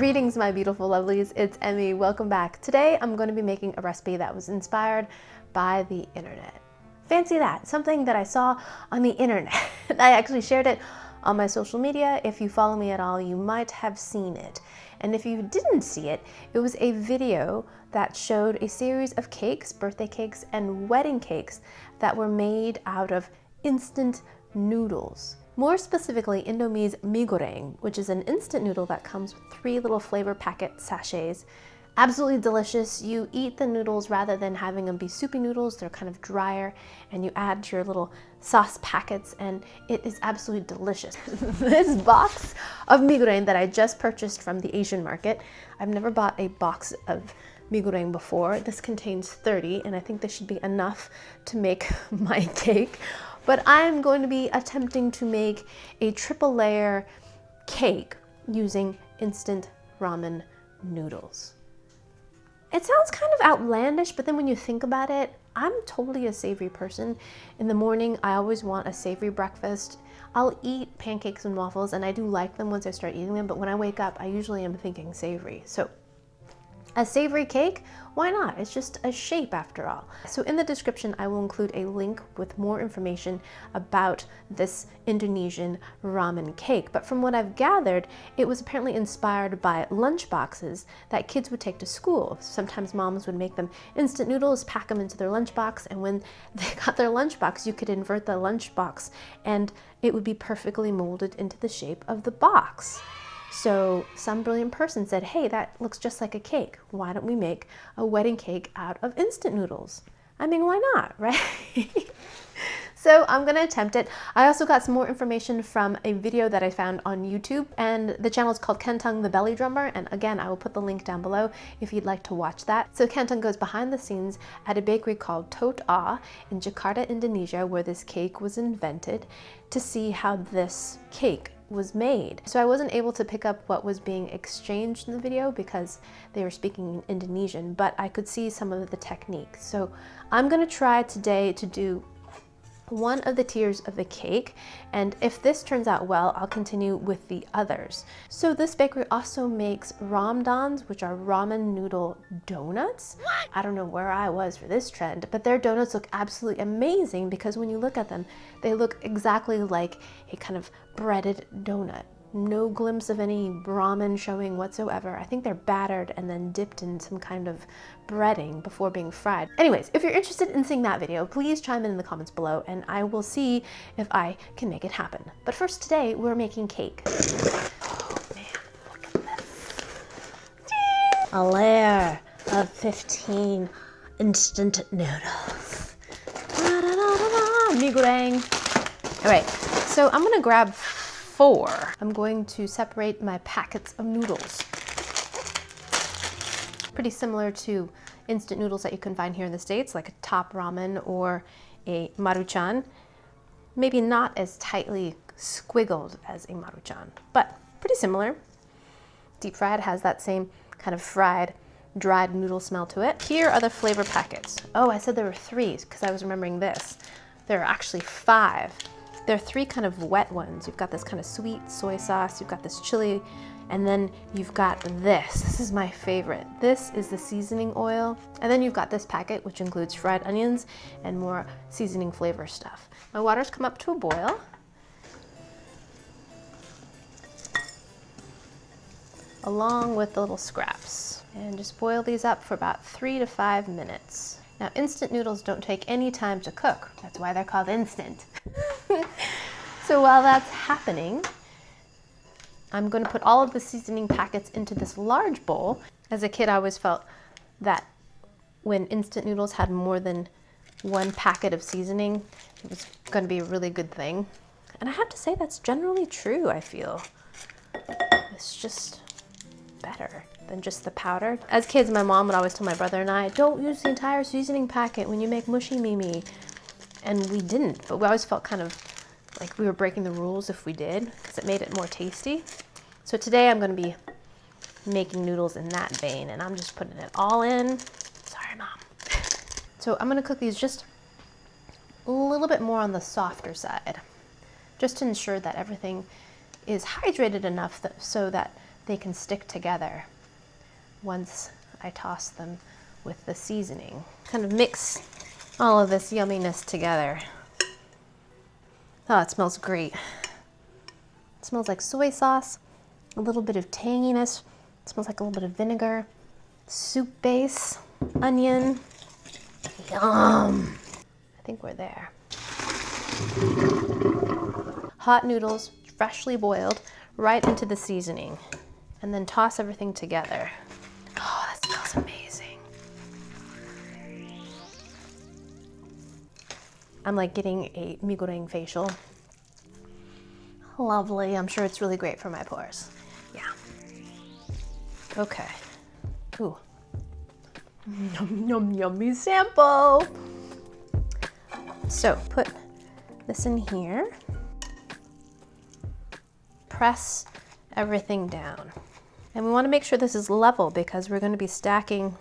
Greetings, my beautiful lovelies. It's Emmy. Welcome back. Today I'm going to be making a recipe that was inspired by the internet. Fancy that, something that I saw on the internet. I actually shared it on my social media. If you follow me at all, you might have seen it. And if you didn't see it, it was a video that showed a series of cakes, birthday cakes and wedding cakes that were made out of instant noodles. More specifically, Indomie Mi Goreng, which is an instant noodle that comes with 3 little flavor packet sachets. Absolutely delicious. You eat the noodles rather than having them be soupy noodles. They're kind of drier, and you add your little sauce packets, and it is absolutely delicious. This box of Mi Goreng that I just purchased from the Asian market, I've never bought a box of Mi Goreng before. This contains 30, and I think this should be enough to make my cake. But I'm going to be attempting to make a triple layer cake using instant ramen noodles. It sounds kind of outlandish, but then when you think about it, I'm totally a savory person. In the morning, I always want a savory breakfast. I'll eat pancakes and waffles, and I do like them once I start eating them, but when I wake up, I usually am thinking savory. So a savory cake? Why not? It's just a shape after all. So in the description, I will include a link with more information about this Indonesian ramen cake. But from what I've gathered, it was apparently inspired by lunch boxes that kids would take to school. Sometimes moms would make them instant noodles, pack them into their lunchbox, and when they got their lunchbox, you could invert the lunchbox and it would be perfectly molded into the shape of the box. So some brilliant person said, hey, that looks just like a cake. Why don't we make a wedding cake out of instant noodles? I mean, why not, right? So I'm gonna attempt it. I also got some more information from a video that I found on YouTube, and the channel is called Kentang the Belly Drummer, and again, I will put the link down below if you'd like to watch that. So Kentang goes behind the scenes at a bakery called Tot Ah in Jakarta, Indonesia, where this cake was invented, to see how this cake was made. So I wasn't able to pick up what was being exchanged in the video because they were speaking in Indonesian, but I could see some of the techniques. So I'm gonna try today to do one of the tiers of the cake, and if this turns out well, I'll continue with the others. So this bakery also makes ramdans, which are ramen noodle donuts. What? I don't know where I was for this trend, but their donuts look absolutely amazing because when you look at them, they look exactly like a kind of breaded donut. No glimpse of any ramen showing whatsoever. I think they're battered and then dipped in some kind of breading before being fried. Anyways, if you're interested in seeing that video, please chime in the comments below and I will see if I can make it happen. But first, today we're making cake. Oh man, look at this. A layer of 15 instant noodles. Mi Goreng. All right, so I'm gonna grab 4. I'm going to separate my packets of noodles. Pretty similar to instant noodles that you can find here in the States, like a top ramen or a maruchan. Maybe not as tightly squiggled as a maruchan, but pretty similar. Deep fried has that same kind of fried, dried noodle smell to it. Here are the flavor packets. Oh, I said there were 3 because I was remembering this. There are actually 5. There are 3 kind of wet ones. You've got this kind of sweet soy sauce, you've got this chili, and then you've got this. This is my favorite. This is the seasoning oil. And then you've got this packet, which includes fried onions and more seasoning flavor stuff. My water's come up to a boil. Along with the little scraps. And just boil these up for about 3 to 5 minutes. Now, instant noodles don't take any time to cook. That's why they're called instant. So while that's happening, I'm going to put all of the seasoning packets into this large bowl. As a kid, I always felt that when instant noodles had more than 1 packet of seasoning, it was going to be a really good thing. And I have to say that's generally true, I feel. It's just better than just the powder. As kids, my mom would always tell my brother and I, don't use the entire seasoning packet when you make mushy mimi. And we didn't, but we always felt kind of like we were breaking the rules if we did, because it made it more tasty. So today I'm going to be making noodles in that vein, and I'm just putting it all in. Sorry, Mom. So I'm going to cook these just a little bit more on the softer side, just to ensure that everything is hydrated enough so that they can stick together once I toss them with the seasoning. Kind of mix all of this yumminess together. Oh, it smells great. It smells like soy sauce, a little bit of tanginess. It smells like a little bit of vinegar, soup base, onion. Yum! I think we're there. Hot noodles, freshly boiled, right into the seasoning, and then toss everything together. Oh, that smells amazing. I'm like getting a Mi Goreng facial. Lovely. I'm sure it's really great for my pores. Yeah. Okay. Ooh. Yum, yum, yummy sample. So put this in here. Press everything down. And we want to make sure this is level because we're going to be stacking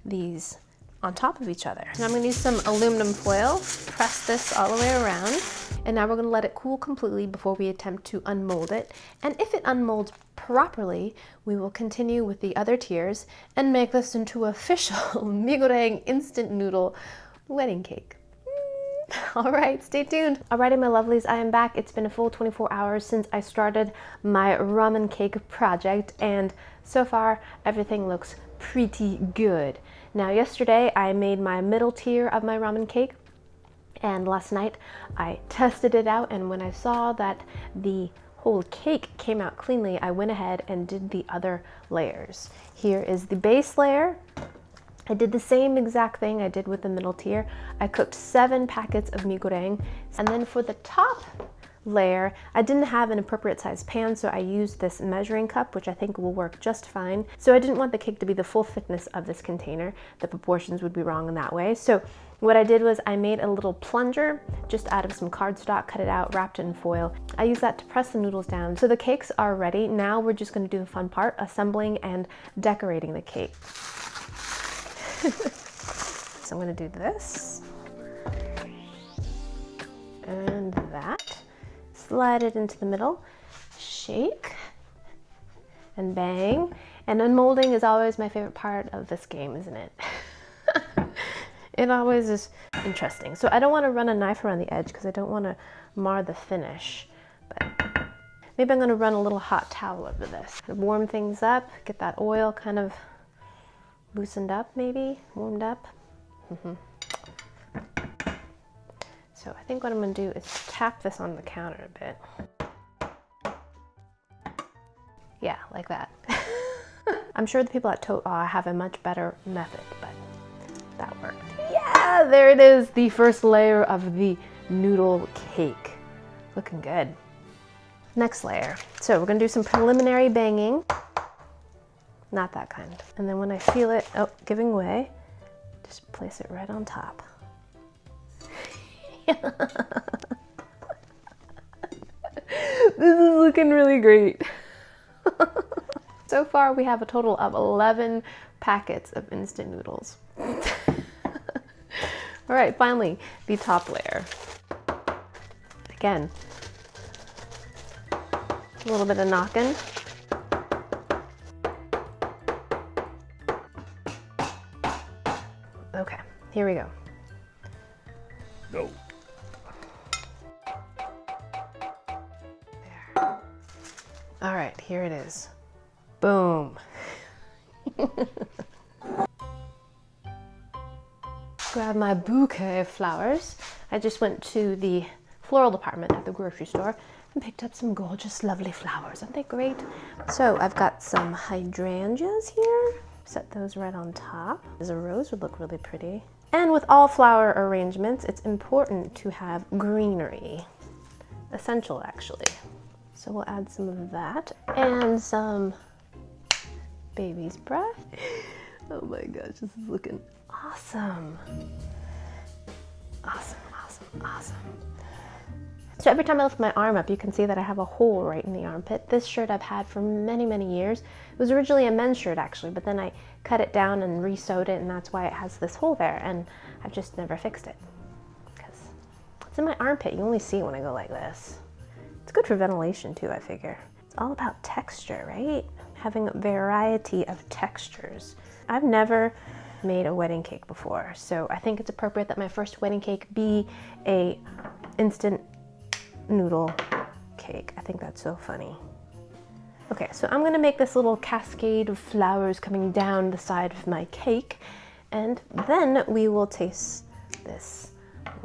these on top of each other. And I'm going to use some aluminum foil, press this all the way around, and now we're going to let it cool completely before we attempt to unmold it. And if it unmolds properly, we will continue with the other tiers and make this into official Mi Goreng instant noodle wedding cake. All right, stay tuned. Alrighty, my lovelies, I am back. It's been a full 24 hours since I started my ramen cake project, and so far everything looks pretty good. Now, yesterday I made my middle tier of my ramen cake, and last night I tested it out, and when I saw that the whole cake came out cleanly, I went ahead and did the other layers. Here is the base layer. I did the same exact thing I did with the middle tier. I cooked 7 packets of Mi Goreng, and then for the top layer, I didn't have an appropriate size pan, so I used this measuring cup, which I think will work just fine. So I didn't want the cake to be the full thickness of this container. The proportions would be wrong in that way. So what I did was I made a little plunger just out of some cardstock, cut it out, wrapped it in foil. I used that to press the noodles down. So the cakes are ready. Now we're just going to do the fun part, assembling and decorating the cake. So I'm going to do this and that. Slide it into the middle, shake, and bang. And unmolding is always my favorite part of this game, isn't it? It always is interesting. So I don't want to run a knife around the edge because I don't want to mar the finish. But maybe I'm going to run a little hot towel over this. Warm things up, get that oil kind of loosened up, maybe, warmed up. So I think what I'm going to do is tap this on the counter a bit. Yeah, like that. I'm sure the people at Total have a much better method, but that worked. Yeah, there it is, the first layer of the noodle cake. Looking good. Next layer. So we're going to do some preliminary banging. Not that kind. And then when I feel it, oh, giving way, just place it right on top. This is looking really great. So far we have a total of 11 packets of instant noodles. All right, finally, the top layer. Again, a little bit of knocking. Okay, here we go. No. There. All right, here it is. Boom. Grab my bouquet of flowers. I just went to the floral department at the grocery store and picked up some gorgeous, lovely flowers. Aren't they great? So I've got some hydrangeas here. Set those right on top. As a rose would look really pretty. And with all flower arrangements, it's important to have greenery. Essential, actually. So we'll add some of that and some baby's breath. Oh my gosh, this is looking awesome. Awesome, awesome, awesome. So every time I lift my arm up, you can see that I have a hole right in the armpit. This shirt I've had for many, many years. It was originally a men's shirt actually, but then I cut it down and re-sewed it, and that's why it has this hole there, and I've just never fixed it. Because it's in my armpit, you only see it when I go like this. It's good for ventilation too, I figure. It's all about texture, right? Having a variety of textures. I've never made a wedding cake before, so I think it's appropriate that my first wedding cake be a instant noodle cake. I think that's so funny. Okay, so I'm gonna make this little cascade of flowers coming down the side of my cake, and then we will taste this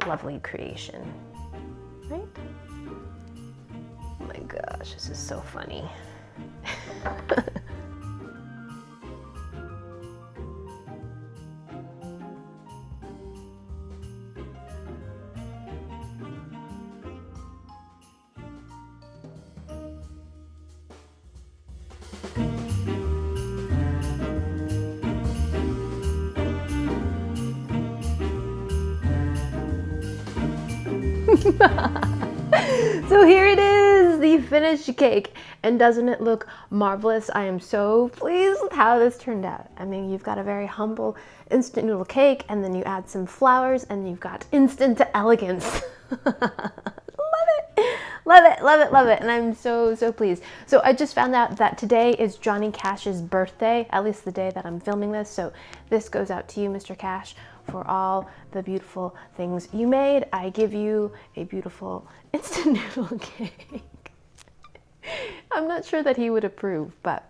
lovely creation, right? Oh my gosh, this is so funny. So here it is, the finished cake. And doesn't it look marvelous? I am so pleased with how this turned out. I mean, you've got a very humble instant noodle cake, and then you add some flowers, and you've got instant elegance. Love it, love it, love it, love it. And I'm so, so pleased. So I just found out that today is Johnny Cash's birthday, at least the day that I'm filming this. So this goes out to you, Mr. Cash, for all the beautiful things you made. I give you a beautiful instant noodle cake. I'm not sure that he would approve, but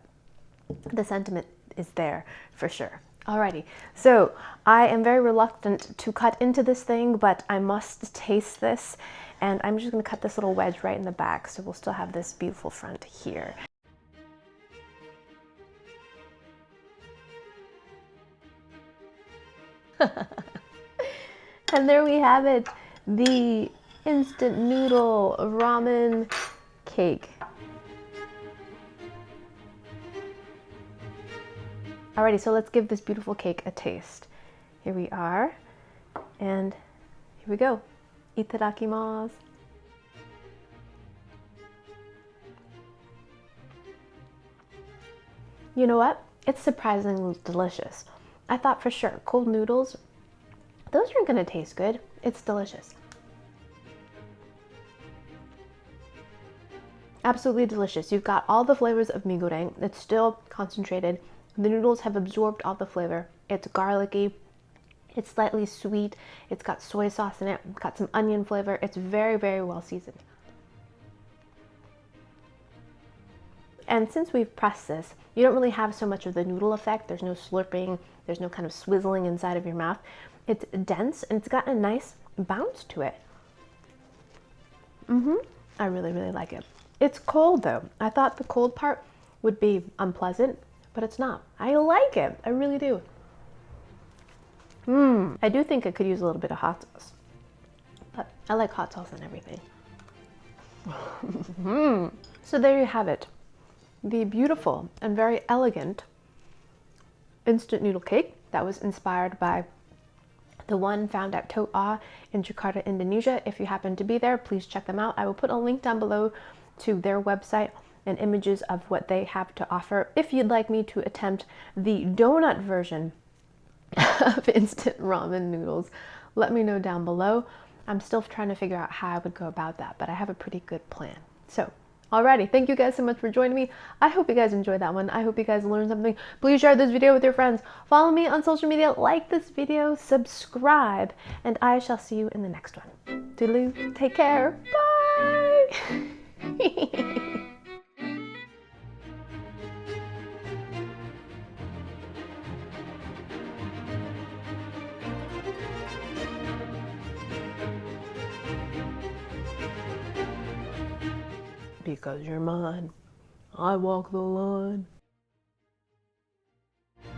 the sentiment is there for sure. Alrighty, so I am very reluctant to cut into this thing, but I must taste this, and I'm just gonna cut this little wedge right in the back, so we'll still have this beautiful front here. And there we have it, the instant noodle ramen cake. Alrighty, so let's give this beautiful cake a taste. Here we are, and here we go. Itadakimasu. You know what? It's surprisingly delicious. I thought for sure cold noodles, those aren't gonna taste good. It's delicious. Absolutely delicious. You've got all the flavors of mi goreng. It's still concentrated. The noodles have absorbed all the flavor. It's garlicky. It's slightly sweet. It's got soy sauce in it. It's got some onion flavor. It's very, very well seasoned. And since we've pressed this, you don't really have so much of the noodle effect. There's no slurping. There's no kind of swizzling inside of your mouth. It's dense, and it's got a nice bounce to it. I really, really like it. It's cold though. I thought the cold part would be unpleasant, but it's not. I like it. I really do. I do think I could use a little bit of hot sauce, but I like hot sauce on everything. So there you have it. The beautiful and very elegant instant noodle cake that was inspired by the one found at Toa in Jakarta, Indonesia. If you happen to be there, please check them out. I will put a link down below to their website and images of what they have to offer. If you'd like me to attempt the donut version of instant ramen noodles, let me know down below. I'm still trying to figure out how I would go about that, but I have a pretty good plan. So, alrighty, thank you guys so much for joining me. I hope you guys enjoyed that one. I hope you guys learned something. Please share this video with your friends. Follow me on social media, like this video, subscribe, and I shall see you in the next one. Toodaloo, take care, bye! Because you're mine, I walk the line.